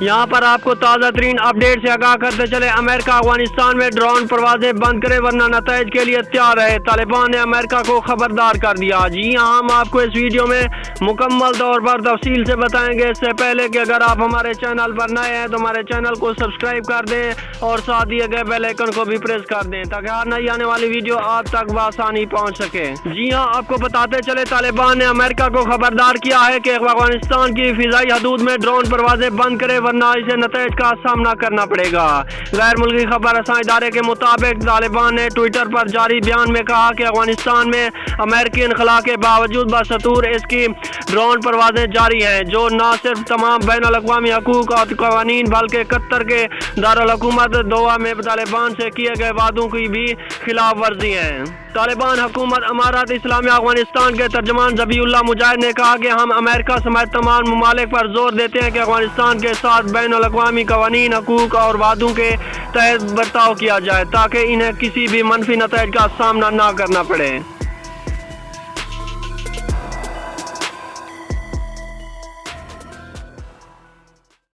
यहाँ पर आपको ताज़ा तरीन अपडेट से आगाह करते चले, अमेरिका अफगानिस्तान में ड्रोन परवाजें बंद करे वरना नतीजे के लिए तैयार रहे। तालिबान ने अमेरिका को खबरदार कर दिया। जी हाँ, हम आपको इस वीडियो में मुकम्मल तौर पर तफसील से बताएंगे। इससे पहले कि अगर आप हमारे चैनल पर नए हैं तो हमारे चैनल को सब्सक्राइब कर दें और साथ दिए गए बेल आइकन को भी प्रेस कर दें ताकि हर नई आने वाली वीडियो आप तक बआसानी पहुँच सके। जी हाँ, आपको बताते चले, तालिबान ने अमेरिका को खबरदार किया है कि अफगानिस्तान की फिजाई हदूद में ड्रोन परवाजें बंद करे वरना इसे नतीजे का सामना करना पड़ेगा। गैर मुल्की खबर रसां इदारे के मुताबिक तालिबान ने ट्विटर पर जारी बयान में कहा कि अफगानिस्तान में अमेरिकी इनखला के बावजूद बसतूर इसकी ड्रोन परवाजें जारी हैं, जो न सिर्फ तमाम बैनुल अक़वामी हकूक़ और क़वानीन बल्कि कतर के दारुल हुकूमत दोहा में तालिबान से किए गए वादों की भी खिलाफ वर्जी है। तालिबान हुकूमत अमारात इस्लामिया अफगानिस्तान के तर्जमान ज़बीउल्लाह मुजाहिद ने कहा कि हम अमेरिका समेत तमाम ममालिक पर जोर देते हैं कि अफगानिस्तान के साथ बैनुल अक़वामी क़वानीन, हकूक़ और वादों के तहत बर्ताव किया जाए ताकि इन्हें किसी भी मनफी नतीजे का सामना ना करना पड़े।